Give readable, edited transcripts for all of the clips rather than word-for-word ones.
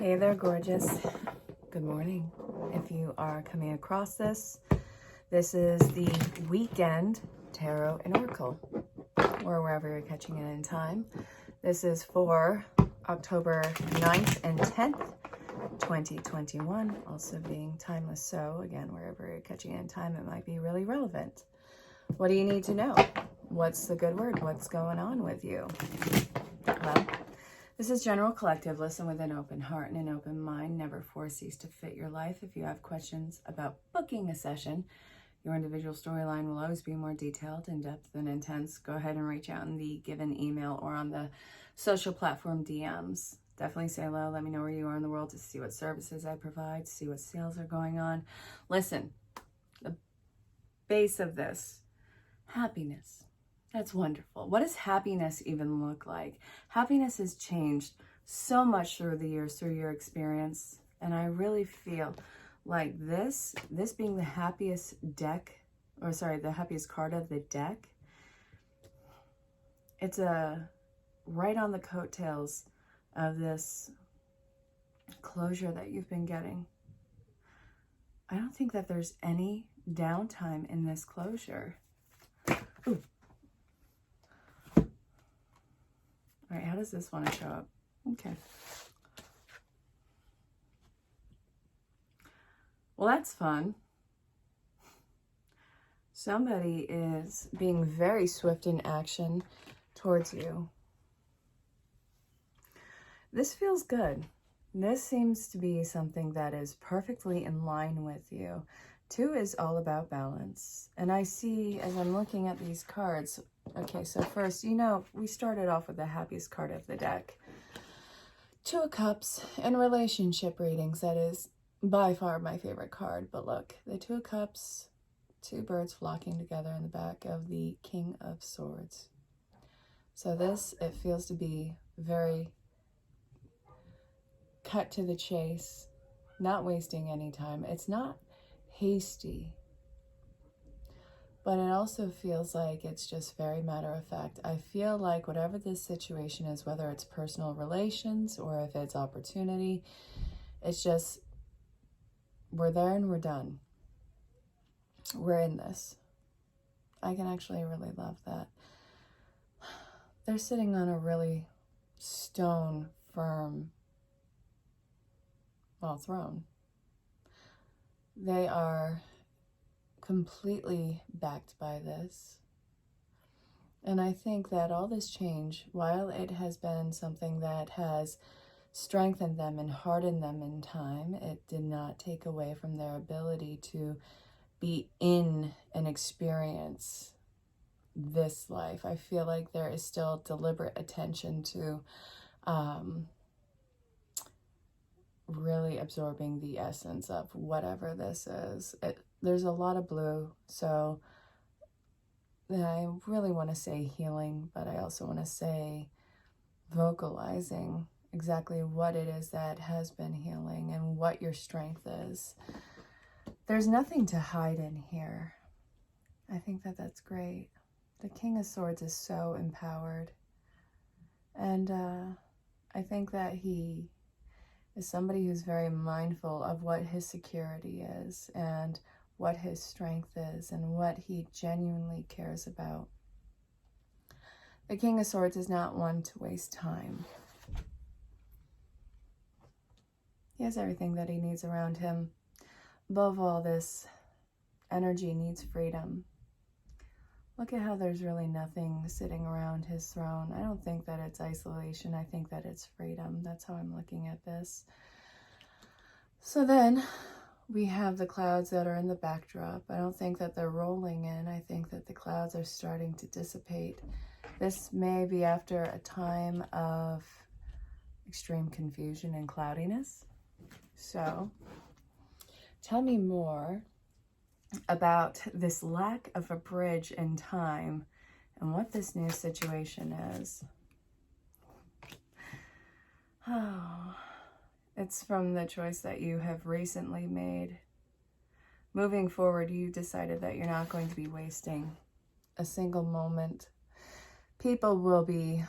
Hey there, gorgeous. Good morning. If you are coming across this, this is the weekend tarot and oracle, or wherever you're catching it in time. This is for October 9th and 10th, 2021, also being timeless. So again, wherever you're catching it in time, it might be really relevant. What do you need to know? What's the good word? What's going on with you? Well, this is general collective. Listen with an open heart and an open mind. Never force these to fit your life. If you have questions about booking a session, your individual storyline will always be more detailed, in-depth, and intense. Go ahead and reach out in the given email or on the social platform DMs. Definitely say hello. Let me know where you are in the world to see what services I provide, see what sales are going on. Listen, the base of this, happiness. That's wonderful. What does happiness even look like? Happiness has changed so much through the years, through your experience. And I really feel like this being the happiest deck, or sorry, the happiest card of the deck, it's right on the coattails of this closure that you've been getting. I don't think that there's any downtime in this closure. Ooh. All right, how does this want to show up? Okay. Well, that's fun. Somebody is being very swift in action towards you. This feels good. This seems to be something that is perfectly in line with you. 2 is all about balance. And I see, as I'm looking at these cards, okay, so first, we started off with the happiest card of the deck. 2 of Cups and relationship readings, that is by far my favorite card. But look, the 2 of Cups, 2 birds flocking together in the back of the King of Swords. So this, it feels to be very cut to the chase, not wasting any time. It's not hasty, but it also feels like it's just very matter of fact. I feel like whatever this situation is, whether it's personal relations or if it's opportunity, it's just, we're there and we're done. We're in this. I can actually really love that. They're sitting on a really stone, firm, throne. They are completely backed by this. And I think that all this change, while it has been something that has strengthened them and hardened them in time, it did not take away from their ability to be in and experience this life. I feel like there is still deliberate attention to really absorbing the essence of whatever this is. There's a lot of blue, so I really want to say healing, but I also want to say vocalizing exactly what it is that has been healing and what your strength is. There's nothing to hide in here. I think that that's great. The King of Swords is so empowered, and I think that he is somebody who's very mindful of what his security is and what his strength is and what he genuinely cares about. The King of Swords is not one to waste time. He has everything that he needs around him. Above all, this energy needs freedom. Look at how there's really nothing sitting around his throne. I don't think that it's isolation. I think that it's freedom. That's how I'm looking at this. So then we have the clouds that are in the backdrop. I don't think that they're rolling in. I think that the clouds are starting to dissipate. This may be after a time of extreme confusion and cloudiness. So tell me more about this lack of a bridge in time and what this new situation is. Oh, it's from the choice that you have recently made. Moving forward, you decided that you're not going to be wasting a single moment. People will be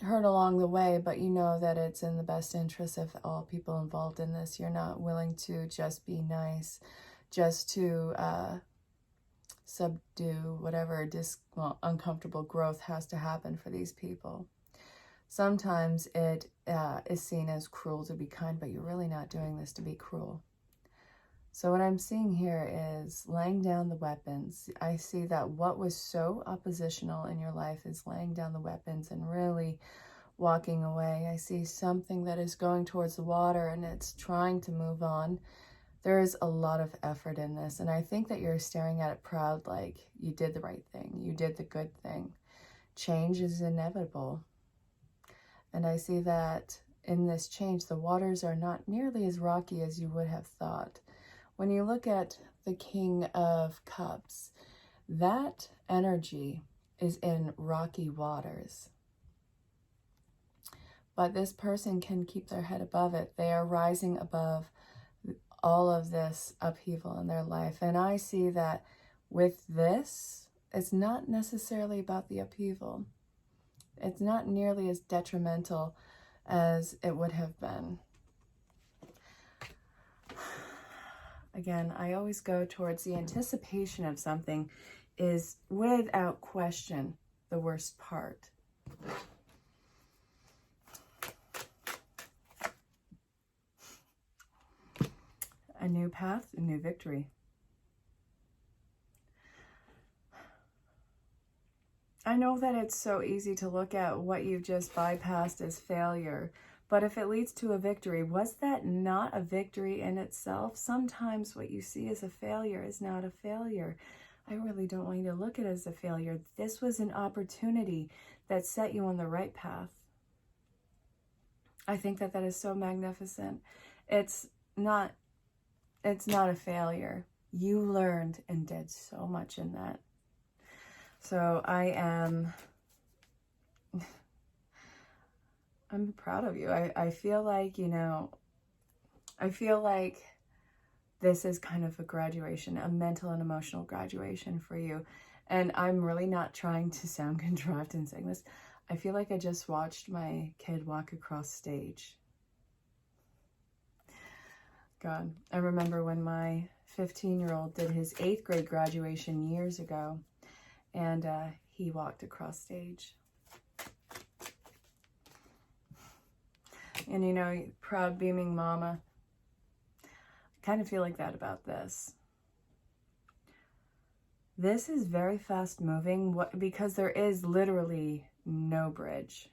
hurt along the way, but you know that it's in the best interest of all people involved in this. You're not willing to just be nice, just to subdue whatever uncomfortable growth has to happen for these people. Sometimes it is seen as cruel to be kind, but you're really not doing this to be cruel. So what I'm seeing here is laying down the weapons. I see that what was so oppositional in your life is laying down the weapons and really walking away. I see something that is going towards the water and it's trying to move on. There is a lot of effort in this, and I think that you're staring at it proud, like you did the right thing. You did the good thing. Change is inevitable. And I see that in this change, the waters are not nearly as rocky as you would have thought. When you look at the King of Cups, that energy is in rocky waters. But this person can keep their head above it. They are rising above all of this upheaval in their life. And I see that with this, it's not necessarily about the upheaval. It's not nearly as detrimental as it would have been. Again, I always go towards the anticipation of something is without question the worst part. A new path, a new victory. I know that it's so easy to look at what you've just bypassed as failure, but if it leads to a victory, was that not a victory in itself? Sometimes what you see as a failure is not a failure. I really don't want you to look at it as a failure. This was an opportunity that set you on the right path. I think that that is so magnificent. It's not a failure. You learned and did so much in that. So I'm proud of you. I feel like, I feel like this is kind of a graduation, a mental and emotional graduation for you. And I'm really not trying to sound contrived in saying this. I feel like I just watched my kid walk across stage. God, I remember when my 15-year-old did his 8th grade graduation years ago, and he walked across stage. And proud beaming mama. I kind of feel like that about this. This is very fast moving because there is literally no bridge.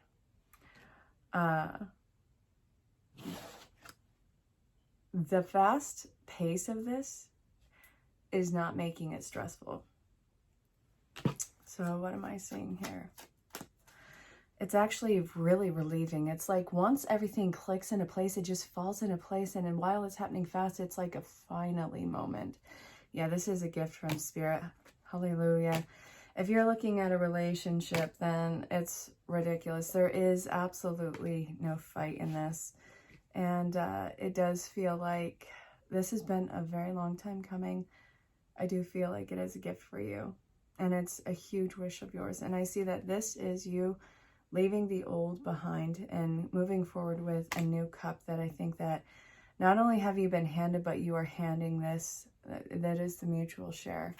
The fast pace of this is not making it stressful. So what am I seeing here? It's actually really relieving. It's like once everything clicks into place, it just falls into place. And then while it's happening fast, it's like a finally moment. Yeah, this is a gift from Spirit. Hallelujah. If you're looking at a relationship, then it's ridiculous. There is absolutely no fight in this. And it does feel like this has been a very long time coming. I do feel like it is a gift for you. And it's a huge wish of yours. And I see that this is you leaving the old behind and moving forward with a new cup that I think that not only have you been handed, but you are handing this. That is the mutual share.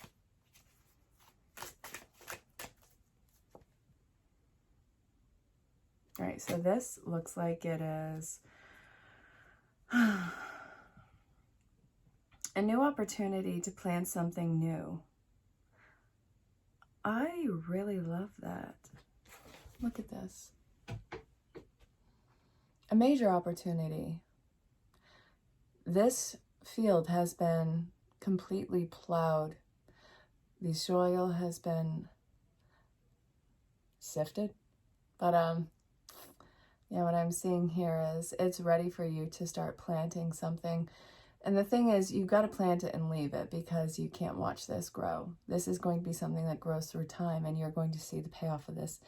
All right, so this looks like it is a new opportunity to plan something new. I really love that. Look at this. A major opportunity. This field has been completely plowed. The soil has been sifted. But yeah, what I'm seeing here is it's ready for you to start planting something. And the thing is, you've got to plant it and leave it because you can't watch this grow. This is going to be something that grows through time, and you're going to see the payoff of this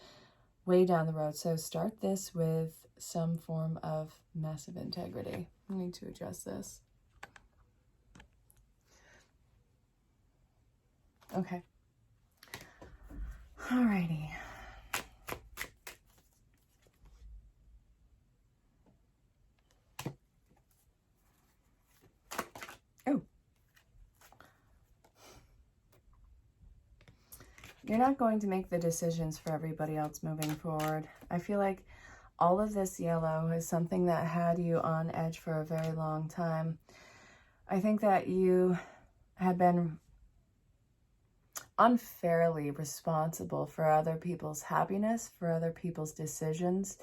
way down the road. So start this with some form of massive integrity. I need to adjust this. Okay. Alrighty. You're not going to make the decisions for everybody else moving forward. I feel like all of this yellow is something that had you on edge for a very long time. I think that you have been unfairly responsible for other people's happiness, for other people's decisions.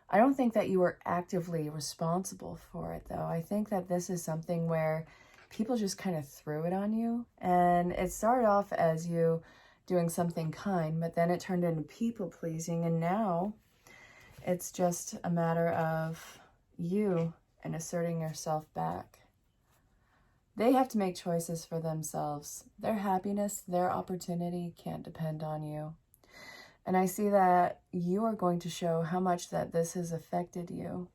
I don't think that you were actively responsible for it, though. I think that this is something where people just kind of threw it on you. And it started off as you doing something kind, but then it turned into people-pleasing. And now it's just a matter of you and asserting yourself back. They have to make choices for themselves. Their happiness, their opportunity can't depend on you. And I see that you are going to show how much that this has affected you.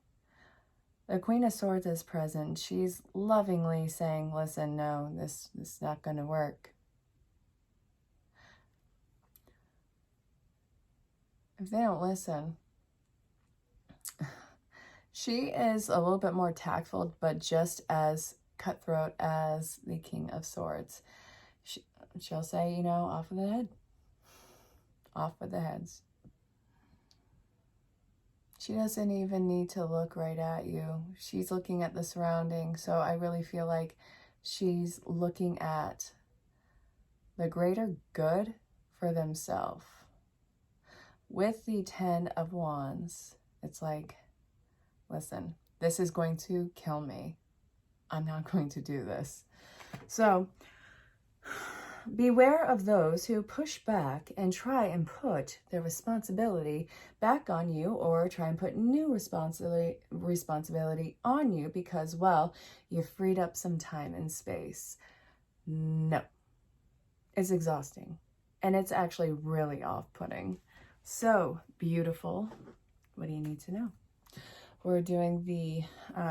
The Queen of Swords is present. She's lovingly saying, listen, no, this is not going to work. If they don't listen, she is a little bit more tactful, but just as cutthroat as the King of Swords. She'll say, you know, off with the head. Off with the heads. She doesn't even need to look right at you. She's looking at the surroundings. So I really feel like she's looking at the greater good for themselves. With the 10 of Wands, it's like, listen, this is going to kill me. I'm not going to do this. So beware of those who push back and try and put their responsibility back on you, or try and put new responsibility on you because, well, you've freed up some time and space. No. It's exhausting. And it's actually really off-putting. So, beautiful. What do you need to know? We're doing the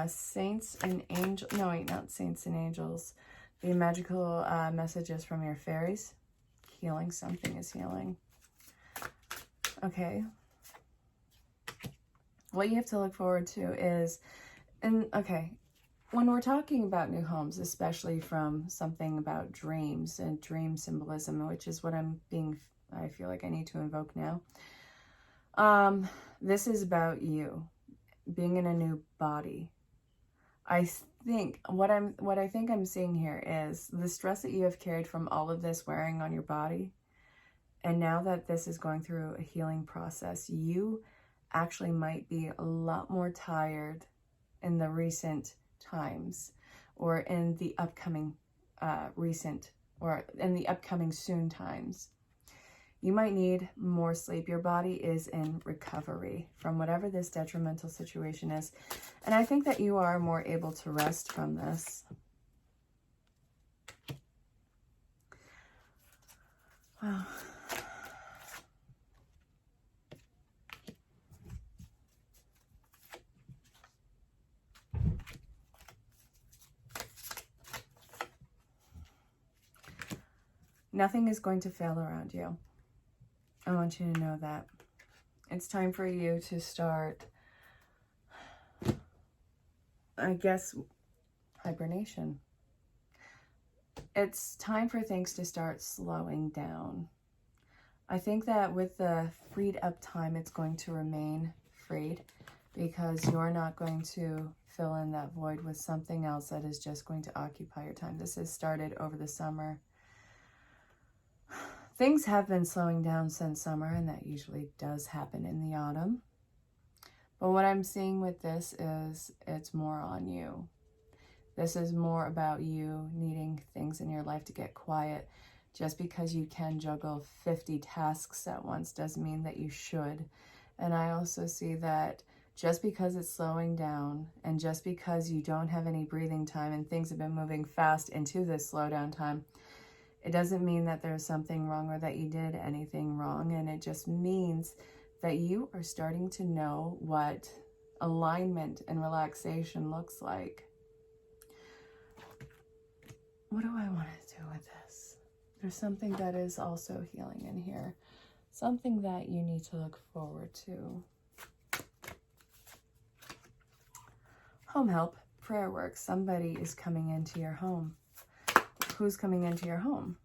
Saints and Angels. No, wait, not Saints and Angels. The magical messages from your fairies. Healing. Something is healing. Okay. What you have to look forward to is, when we're talking about new homes, especially from something about dreams and dream symbolism, which is what I feel like I need to invoke now. This is about you being in a new body. I think what I think I'm seeing here is the stress that you have carried from all of this wearing on your body. And now that this is going through a healing process, you actually might be a lot more tired in the recent times, or in the upcoming soon times. You might need more sleep. Your body is in recovery from whatever this detrimental situation is. And I think that you are more able to rest from this. Wow. Nothing is going to fail around you. I want you to know that. It's time for you to start, I guess, hibernation. It's time for things to start slowing down. I think that with the freed up time, it's going to remain freed, because you're not going to fill in that void with something else that is just going to occupy your time. This has started over the summer. Things have been slowing down since summer, and that usually does happen in the autumn. But what I'm seeing with this is it's more on you. This is more about you needing things in your life to get quiet. Just because you can juggle 50 tasks at once doesn't mean that you should. And I also see that just because it's slowing down, and just because you don't have any breathing time and things have been moving fast into this slowdown time, it doesn't mean that there's something wrong or that you did anything wrong. And it just means that you are starting to know what alignment and relaxation looks like. What do I want to do with this? There's something that is also healing in here. Something that you need to look forward to. Home help, prayer work. Somebody is coming into your home. Who's coming into your home?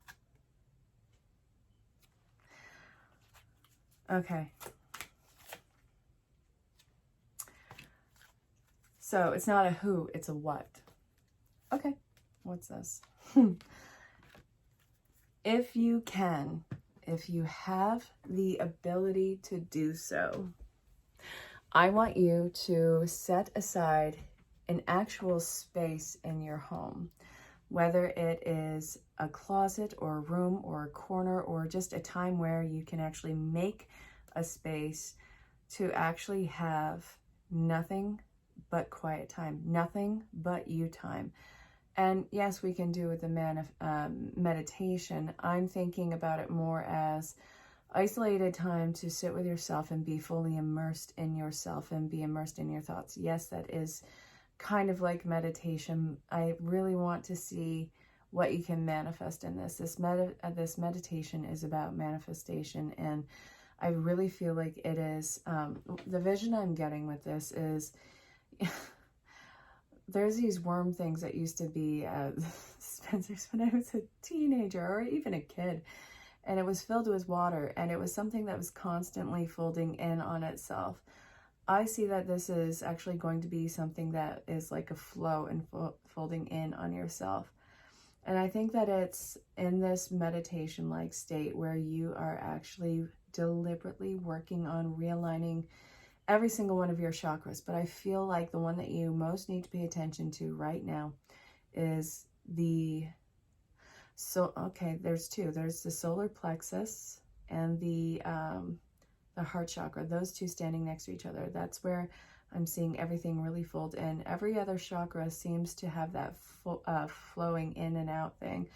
Okay. So it's not a who, it's a what. Okay. What's this? If you can, if you have the ability to do so, I want you to set aside an actual space in your home, whether it is a closet or a room or a corner or just a time where you can actually make a space to actually have nothing but quiet time, nothing but you time. And yes, we can do with the meditation. I'm thinking about it more as isolated time to sit with yourself and be fully immersed in yourself and be immersed in your thoughts. Yes, that is kind of like meditation. I really want to see what you can manifest in this. This meditation is about manifestation, and I really feel like it is, the vision I'm getting with this is, there's these worm things that used to be Spencer's when I was a teenager or even a kid, and it was filled with water, and it was something that was constantly folding in on itself. I see that this is actually going to be something that is like a flow and folding in on yourself. And I think that it's in this meditation-like state where you are actually deliberately working on realigning every single one of your chakras. But I feel like the one that you most need to pay attention to right now is there's two. There's the solar plexus and the heart chakra, those two standing next to each other. That's where I'm seeing everything really fold in. Every other chakra seems to have that flowing in and out thing.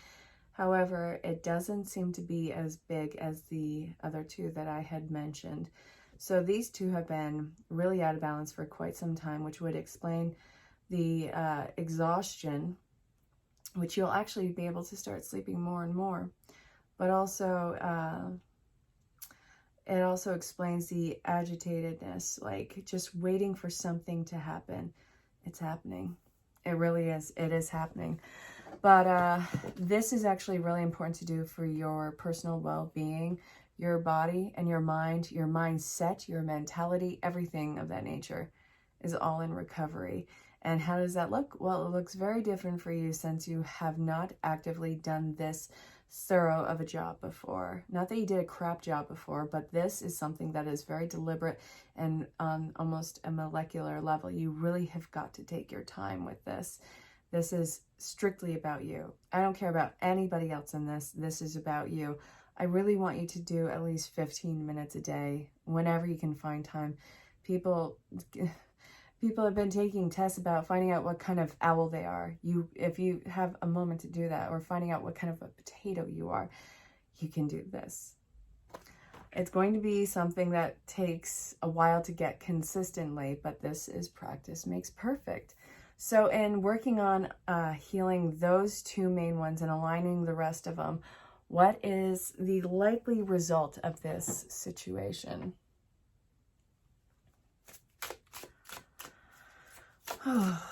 However, it doesn't seem to be as big as the other two that I had mentioned. So these two have been really out of balance for quite some time, which would explain the exhaustion, which you'll actually be able to start sleeping more and more. But also, it also explains the agitatedness, like just waiting for something to happen. It's happening. It really is. It is happening. But this is actually really important to do for your personal well-being, your body and your mindset, your mentality, everything of that nature is all in recovery. And how does that look? Well, it looks very different for you since you have not actively done this thorough of a job before. Not that you did a crap job before, but this is something that is very deliberate and on almost a molecular level. You really have got to take your time with this. This is strictly about you. I don't care about anybody else in this. This is about you. I really want you to do at least 15 minutes a day, whenever you can find time. People have been taking tests about finding out what kind of owl they are. If you have a moment to do that, or finding out what kind of a potato you are, you can do this. It's going to be something that takes a while to get consistently, but this is practice makes perfect. So in working on healing those two main ones and aligning the rest of them, what is the likely result of this situation? Oh,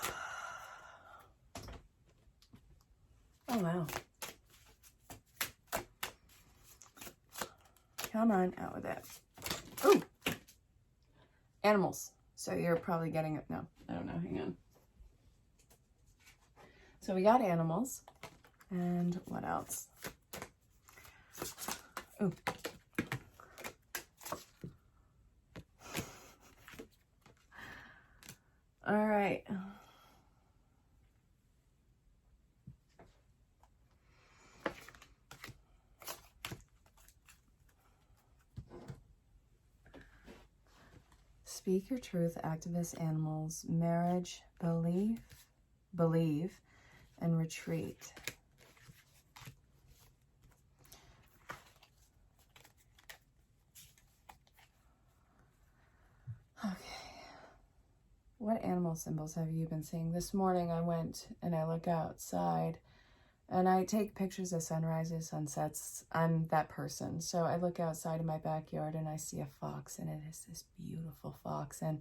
wow. Come on, out with it. Ooh. Animals. So you're probably getting it. No, I don't know. Hang on. So we got animals. And what else? Ooh. All right. Speak your truth, activist animals, marriage, believe, and retreat. Okay. What animal symbols have you been seeing? This morning I went and I look outside and I take pictures of sunrises, sunsets. I'm that person. So I look outside in my backyard and I see a fox, and it is this beautiful fox. And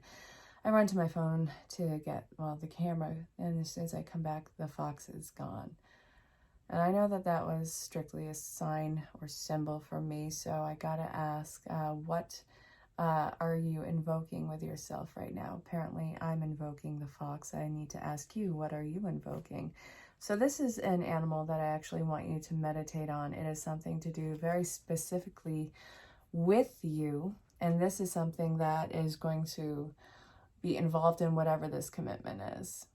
I run to my phone to get, the camera. And as soon as I come back, the fox is gone. And I know that that was strictly a sign or symbol for me, so I gotta ask, what are you invoking with yourself right now? Apparently, I'm invoking the fox. I need to ask you, what are you invoking? So this is an animal that I actually want you to meditate on. It is something to do very specifically with you, and this is something that is going to be involved in whatever this commitment is.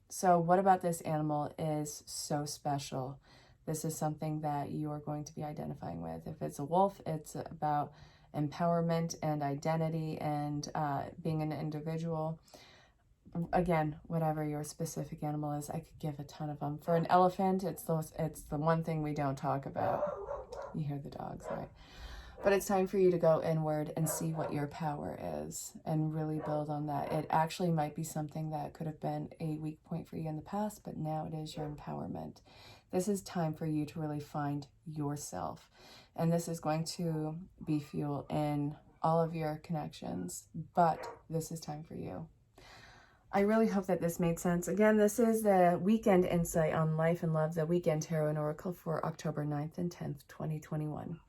So what about this animal is so special? This is something that you are going to be identifying with. If it's a wolf, it's about empowerment and identity and being an individual. Again, whatever your specific animal is, I could give a ton of them. For an elephant, it's the one thing we don't talk about. You hear the dogs, right? But it's time for you to go inward and see what your power is and really build on that. It actually might be something that could have been a weak point for you in the past, but now it is your empowerment. This is time for you to really find yourself. And this is going to be fuel in all of your connections, but this is time for you. I really hope that this made sense. Again, this is the weekend insight on life and love, the weekend tarot and oracle for October 9th and 10th, 2021.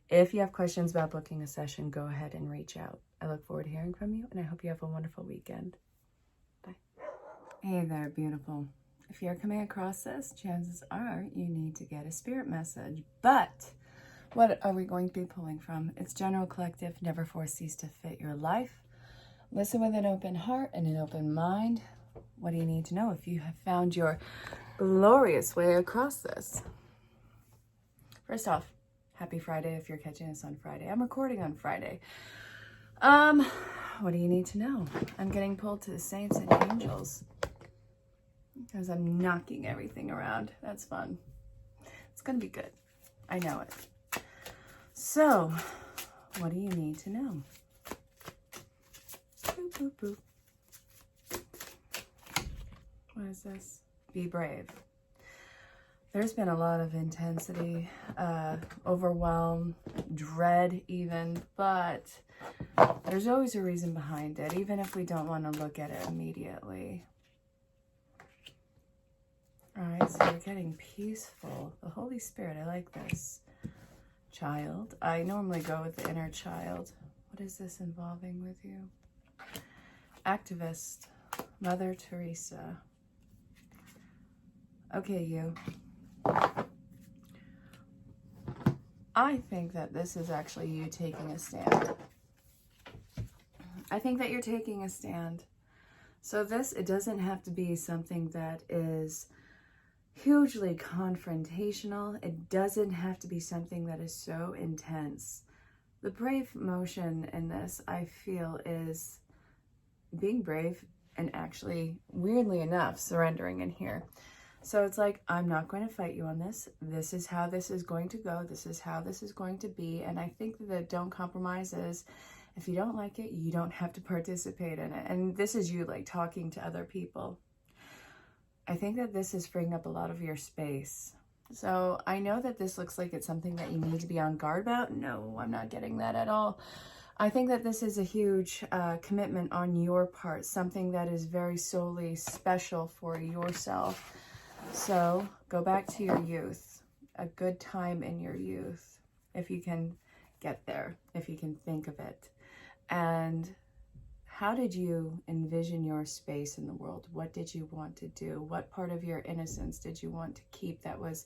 If you have questions about booking a session, go ahead and reach out. I look forward to hearing from you, and I hope you have a wonderful weekend. Bye. Hey there, beautiful. If you're coming across this, chances are you need to get a spirit message. But what are we going to be pulling from? It's general collective, never force these to fit your life. Listen with an open heart and an open mind. What do you need to know if you have found your glorious way across this? First off, happy Friday if you're catching this on Friday. I'm recording on Friday. What do you need to know? I'm getting pulled to the saints and angels because I'm knocking everything around. That's fun. It's going to be good. I know it. So, what do you need to know? Boop, boop, boop. What is this? Be brave. There's been a lot of intensity, overwhelm, dread even, but there's always a reason behind it, even if we don't want to look at it immediately. All right, so you're getting peaceful. The Holy Spirit, I like this. Child. I normally go with the inner child. What is this involving with you? Activist. Mother Teresa. Okay, you. I think that this is actually you taking a stand. I think that you're taking a stand. So this, it doesn't have to be something that is hugely confrontational. It doesn't have to be something that is so intense. The brave motion in this, I feel, is being brave and actually, weirdly enough, surrendering in here. So it's like, I'm not going to fight you on this. This is how this is going to go. This is how this is going to be. And I think that don't compromise is, if you don't like it, you don't have to participate in it. And this is you like talking to other people. I think that this is freeing up a lot of your space. So I know that this looks like it's something that you need to be on guard about. No, I'm not getting that at all. I think that this is a huge commitment on your part, something that is very solely special for yourself. So go back to your youth, a good time in your youth, if you can get there, if you can think of it. And how did you envision your space in the world? What did you want to do? What part of your innocence did you want to keep that was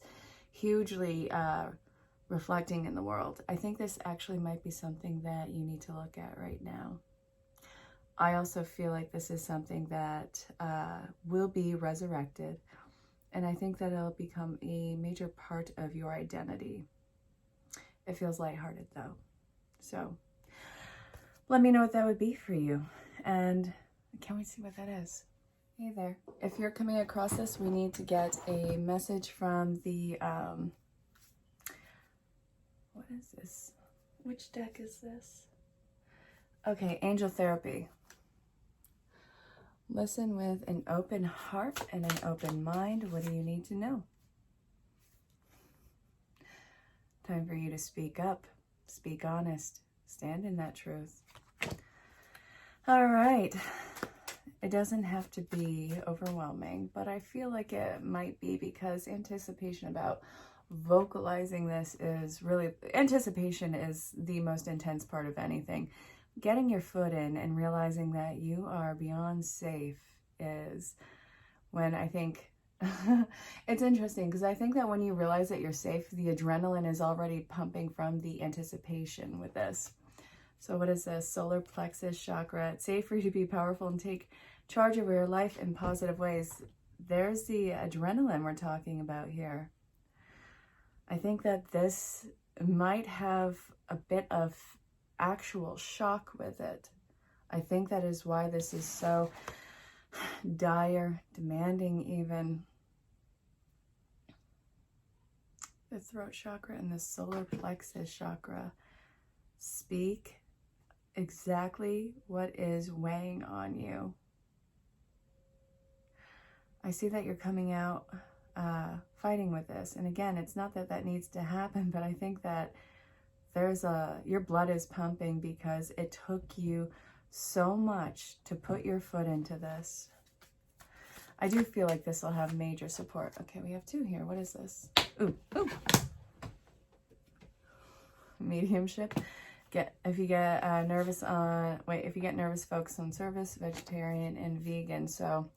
hugely reflecting in the world? I think this actually might be something that you need to look at right now. I also feel like this is something that will be resurrected. And I think that it'll become a major part of your identity. It feels lighthearted though. So let me know what that would be for you. And can't wait to see what that is. Hey there. If you're coming across this, we need to get a message from the, what is this? Which deck is this? Okay, Angel Therapy. Listen with an open heart and an open mind. What do you need to know? Time for you to speak up, speak honest, stand in that truth. All right. It doesn't have to be overwhelming, but I feel like it might be because anticipation about vocalizing this is really, anticipation is the most intense part of anything. Getting your foot in and realizing that you are beyond safe is when I think, it's interesting because I think that when you realize that you're safe, the adrenaline is already pumping from the anticipation with this. So what is this? Solar plexus chakra. It's safe for you to be powerful and take charge of your life in positive ways. There's the adrenaline we're talking about here. I think that this might have a bit of actual shock with it. I think that is why this is so dire, demanding even. The throat chakra and the solar plexus chakra speak exactly what is weighing on you. I see that you're coming out fighting with this. And again, it's not that that needs to happen, but I think that your blood is pumping because it took you so much to put your foot into this. I do feel like this will have major support. Okay, we have two here. What is this? Ooh. Mediumship. If you get nervous, focus on service, vegetarian, and vegan. So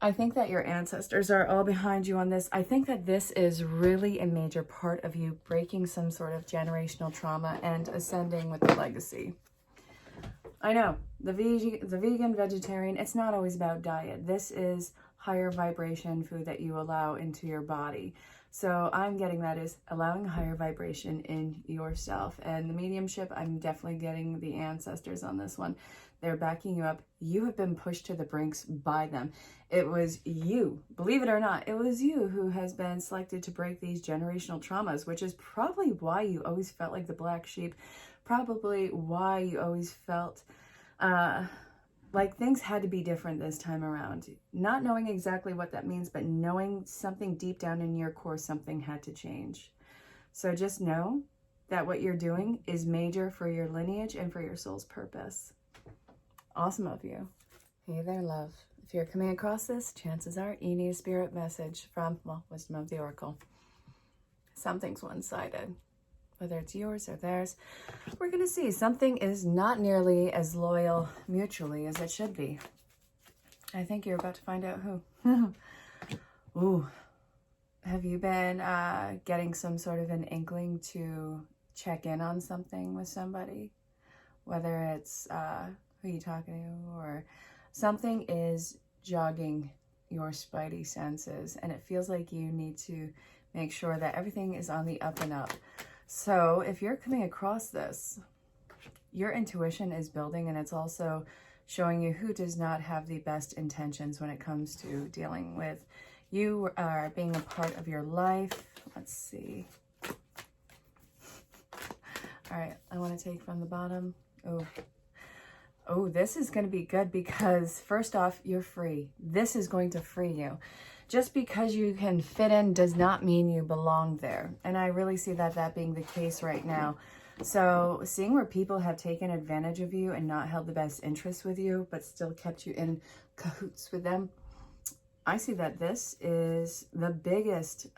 I think that your ancestors are all behind you on this. I think that this is really a major part of you breaking some sort of generational trauma and ascending with the legacy. I know, the vegan, vegetarian, it's not always about diet. This is higher vibration food that you allow into your body. So I'm getting that is allowing higher vibration in yourself. And the mediumship, I'm definitely getting the ancestors on this one. They're backing you up. You have been pushed to the brinks by them. It was you, believe it or not, it was you who has been selected to break these generational traumas, which is probably why you always felt like the black sheep, probably why you always felt like things had to be different this time around. Not knowing exactly what that means, but knowing something deep down in your core, something had to change. So just know that what you're doing is major for your lineage and for your soul's purpose. Awesome of you. Hey there, love. If you're coming across this, chances are you need a spirit message from, well, Wisdom of the Oracle. Something's one-sided. Whether it's yours or theirs, we're going to see something is not nearly as loyal mutually as it should be. I think you're about to find out who. Ooh. Have you been getting some sort of an inkling to check in on something with somebody? Whether it's who you're talking to or something is jogging your spidey senses, and it feels like you need to make sure that everything is on the up and up. So if you're coming across this, your intuition is building, and it's also showing you who does not have the best intentions when it comes to dealing with you are being a part of your life. Let's see. All right, I want to take from the bottom. Oh, this is going to be good because first off, you're free. This is going to free you. Just because you can fit in does not mean you belong there. And I really see that being the case right now. So seeing where people have taken advantage of you and not held the best interest with you, but still kept you in cahoots with them, I see that this is the biggest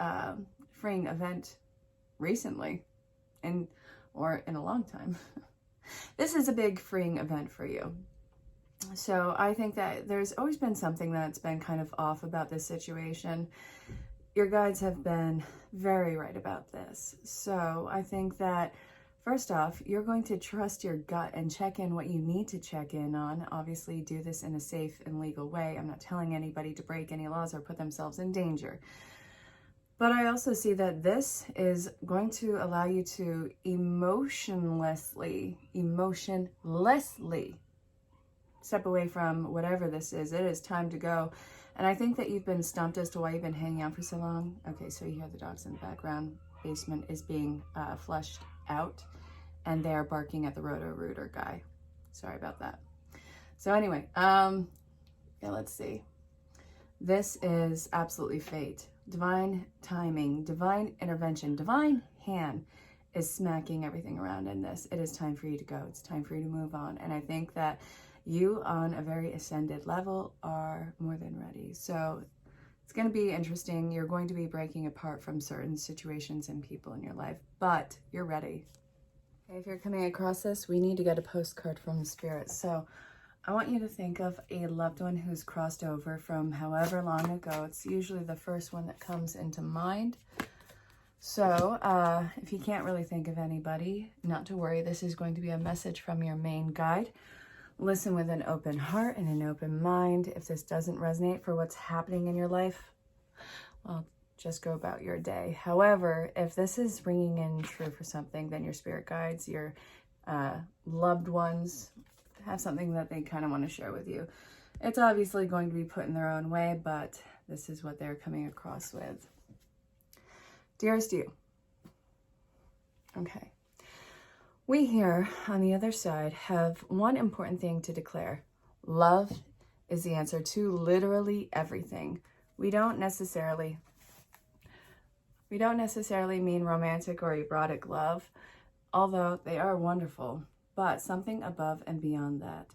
freeing event recently, or in a long time. This is a big freeing event for you. So I think that there's always been something that's been kind of off about this situation. Your guides have been very right about this. So I think that first off, you're going to trust your gut and check in what you need to check in on. Obviously, do this in a safe and legal way. I'm not telling anybody to break any laws or put themselves in danger. But I also see that this is going to allow you to emotionlessly step away from whatever this is. It is time to go. And I think that you've been stumped as to why you've been hanging out for so long. Okay, so you hear the dogs in the background. Basement is being flushed out, and they are barking at the Roto-Rooter guy. Sorry about that. So anyway, yeah, let's see. This is absolutely fate. Divine timing, divine intervention, divine hand is smacking everything around in this. It is time for you to go. It's time for you to move on. And I think that you on a very ascended level are more than ready. So it's going to be interesting. You're going to be breaking apart from certain situations and people in your life, but you're ready. Okay, if you're coming across this, we need to get a postcard from Spirit. So I want you to think of a loved one who's crossed over from however long ago. It's usually the first one that comes into mind. So if you can't really think of anybody, not to worry. This is going to be a message from your main guide. Listen with an open heart and an open mind. If this doesn't resonate for what's happening in your life, well, just go about your day. However, if this is ringing in true for something, then your spirit guides, your loved ones have something that they kind of want to share with you. It's obviously going to be put in their own way, but this is what they're coming across with. Dearest you. Okay. We here on the other side have one important thing to declare. Love is the answer to literally everything. We don't necessarily mean romantic or erotic love, although they are wonderful, but something above and beyond that.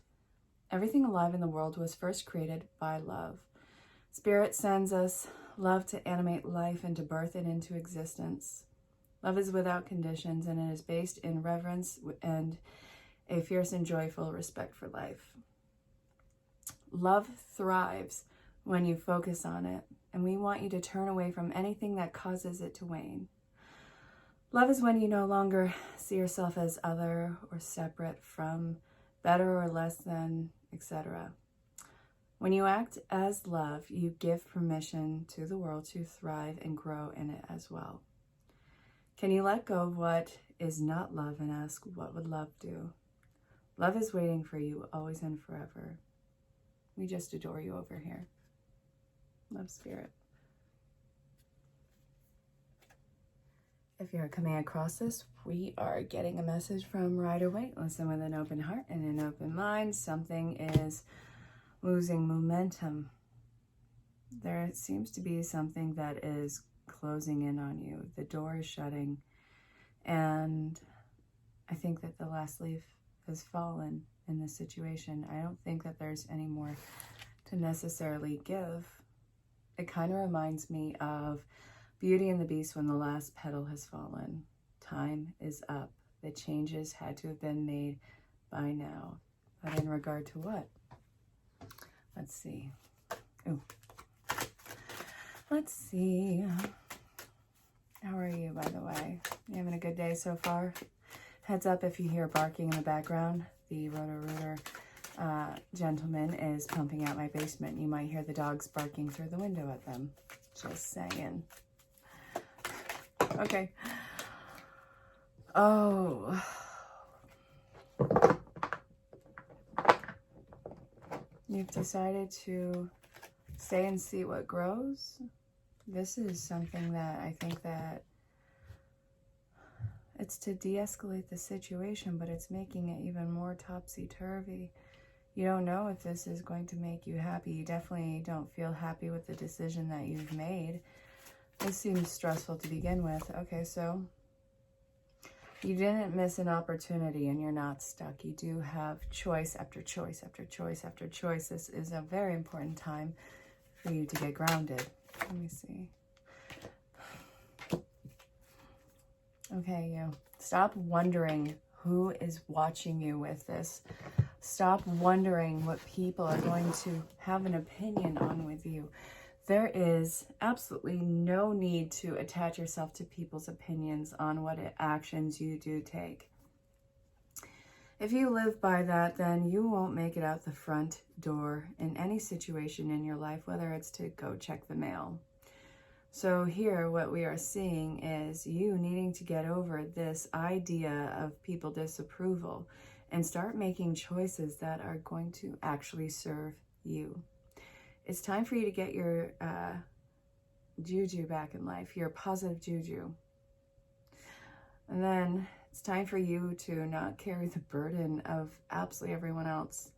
Everything alive in the world was first created by love. Spirit sends us love to animate life and to birth it into existence. Love is without conditions, and it is based in reverence and a fierce and joyful respect for life. Love thrives when you focus on it, and we want you to turn away from anything that causes it to wane. Love is when you no longer see yourself as other or separate from, better or less than, etc. When you act as love, you give permission to the world to thrive and grow in it as well. Can you let go of what is not love and ask, what would love do? Love is waiting for you always and forever. We just adore you over here. Love, Spirit. If you're coming across this, we are getting a message from Rider-Waite. Listen with an open heart and an open mind. Something is losing momentum. There seems to be something that is closing in on you. The door is shutting, and I think that the last leaf has fallen in this situation. I don't think that there's any more to necessarily give. It kind of reminds me of Beauty and the Beast when the last petal has fallen. Time is up. The changes had to have been made by now. But in regard to what? Let's see. Ooh. Let's see. How are you, by the way? You having a good day so far? Heads up if you hear barking in the background. The Roto-Rooter gentleman is pumping out my basement. You might hear the dogs barking through the window at them. Just saying. Okay. Oh. You've decided to stay and see what grows. This is something that I think that it's to de-escalate the situation, but it's making it even more topsy-turvy. You don't know if this is going to make you happy. You definitely don't feel happy with the decision that you've made. This seems stressful to begin with. Okay, so you didn't miss an opportunity and you're not stuck. You do have choice after choice after choice after choice. This is a very important time for you to get grounded. Let me see. Okay, you stop wondering who is watching you with this. Stop wondering what people are going to have an opinion on with you. There is absolutely no need to attach yourself to people's opinions on what actions you do take. If you live by that, then you won't make it out the front door in any situation in your life, whether it's to go check the mail. So here, what we are seeing is you needing to get over this idea of people disapproval and start making choices that are going to actually serve you. It's time for you to get your juju back in life, your positive juju. And then it's time for you to not carry the burden of absolutely everyone else,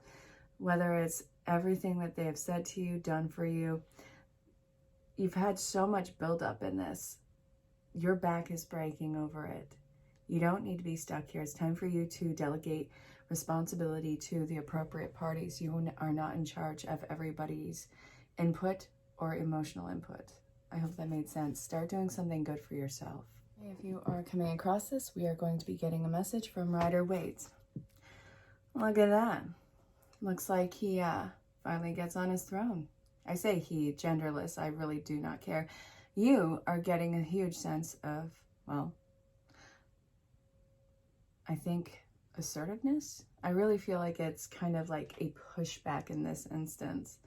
whether it's everything that they have said to you, done for you. You've had so much buildup in this. Your back is breaking over it. You don't need to be stuck here. It's time for you to delegate responsibility to the appropriate parties. You are not in charge of everybody's input or emotional input. I hope that made sense. Start doing something good for yourself. If you are coming across this, we are going to be getting a message from Rider Waite. Look at that. Looks like he finally gets on his throne. I say he, genderless. I really do not care. You are getting a huge sense of, well, I think assertiveness. I really feel like it's kind of like a pushback in this instance.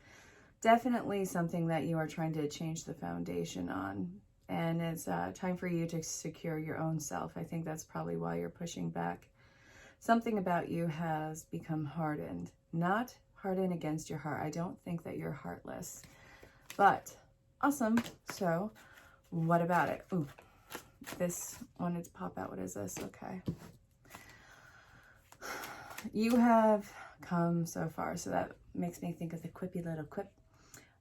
Definitely something that you are trying to change the foundation on. And it's time for you to secure your own self. I think that's probably why you're pushing back. Something about you has become hardened. Not hardened against your heart. I don't think that you're heartless. But awesome. So what about it? Ooh, this wanted to pop out. What is this? Okay. You have come so far. So that makes me think of the quippy little quip.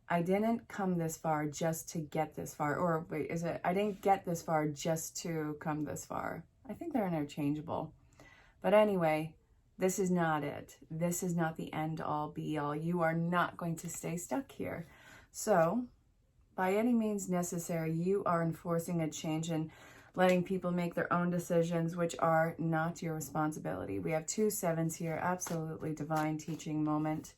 I didn't come this far just to get this far. Or wait, is it, I didn't get this far just to come this far. I think they're interchangeable. But anyway, this is not it. This is not the end all be all. You are not going to stay stuck here. So by any means necessary, you are enforcing a change and letting people make their own decisions, which are not your responsibility. We have 2 7s here. Absolutely divine teaching moment.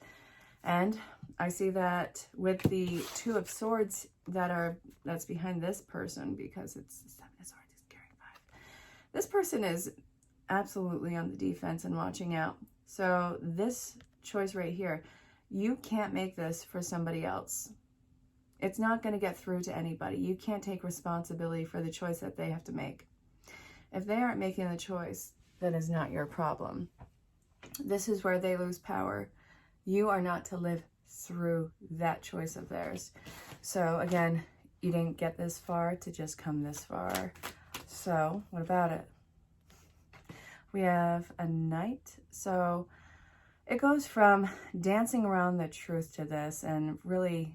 And I see that with the 2 of Swords that's behind this person, because it's 7 of Swords is carrying 5. This person is absolutely on the defense and watching out. So this choice right here, you can't make this for somebody else. It's not going to get through to anybody. You can't take responsibility for the choice that they have to make. If they aren't making the choice, that is not your problem. This is where they lose power. You are not to live through that choice of theirs. So again, you didn't get this far to just come this far. So what about it? We have a Knight. So it goes from dancing around the truth to this and really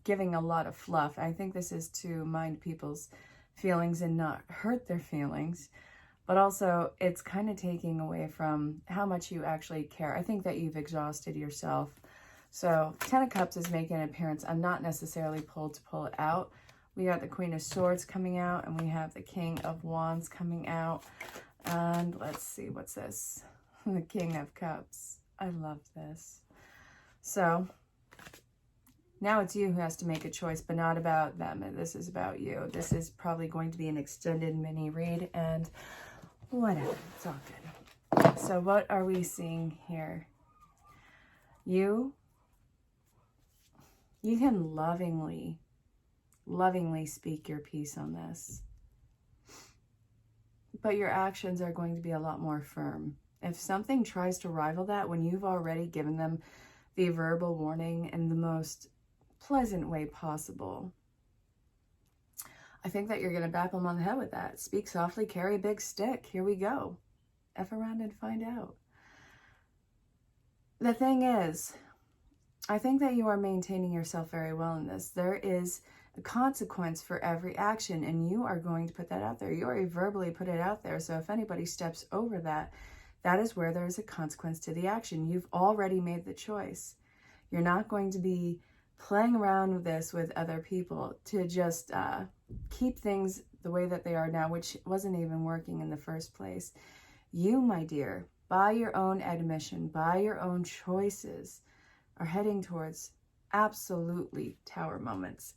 giving a lot of fluff. I think this is to mind people's feelings and not hurt their feelings. But also, it's kind of taking away from how much you actually care. I think that you've exhausted yourself. So 10 of Cups is making an appearance. I'm not necessarily pulled to pull it out. We got the Queen of Swords coming out, and we have the King of Wands coming out. And let's see, what's this? The King of Cups. I love this. So now it's you who has to make a choice, but not about them. This is about you. This is probably going to be an extended mini read, and whatever, it's all good. So what are we seeing here? You can lovingly speak your piece on this. But your actions are going to be a lot more firm. If something tries to rival that, when you've already given them the verbal warning in the most pleasant way possible, I think that you're going to bap them on the head with that. Speak softly, carry a big stick. Here we go. F around and find out. The thing is, I think that you are maintaining yourself very well in this. There is a consequence for every action, and you are going to put that out there. You already verbally put it out there. So if anybody steps over that, that is where there is a consequence to the action. You've already made the choice. You're not going to be playing around with this with other people to just keep things the way that they are now, which wasn't even working in the first place. You, my dear, by your own admission, by your own choices, are heading towards absolutely tower moments.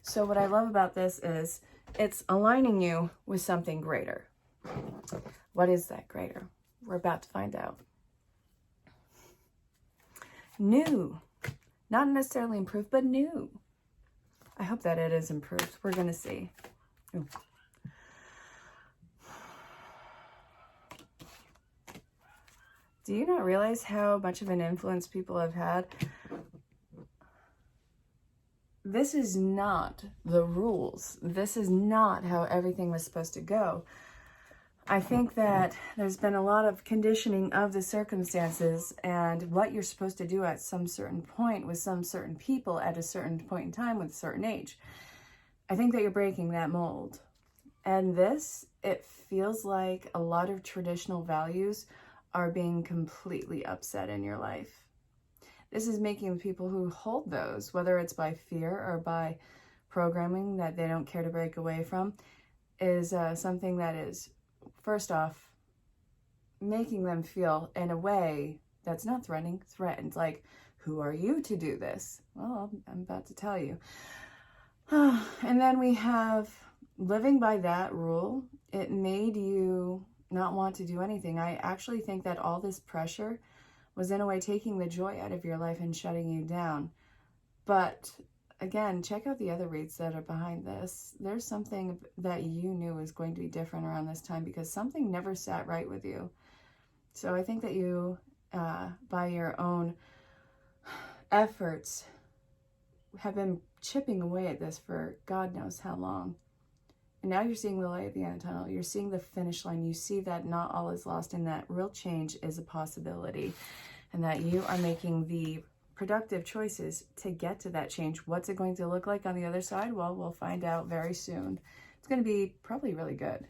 So what I love about this is it's aligning you with something greater. What is that greater? We're about to find out. New. Not necessarily improved, but new. I hope that it is improved. We're going to see. Ooh. Do you not realize how much of an influence people have had? This is not the rules. This is not how everything was supposed to go. I think that there's been a lot of conditioning of the circumstances and what you're supposed to do at some certain point with some certain people at a certain point in time with a certain age. I think that you're breaking that mold. And this, it feels like a lot of traditional values are being completely upset in your life. This is making the people who hold those, whether it's by fear or by programming that they don't care to break away from, is something that is, first off, making them feel in a way that's not threatening, threatened. Like, who are you to do this? Well, I'm about to tell you. And then we have living by that rule. It made you not want to do anything. I actually think that all this pressure was in a way taking the joy out of your life and shutting you down. But again, check out the other reads that are behind this. There's something that you knew was going to be different around this time because something never sat right with you. So I think that you, by your own efforts, have been chipping away at this for God knows how long. And now you're seeing the light at the end of the tunnel. You're seeing the finish line. You see that not all is lost and that real change is a possibility. And that you are making the productive choices to get to that change. What's it going to look like on the other side? Well, we'll find out very soon. It's going to be probably really good.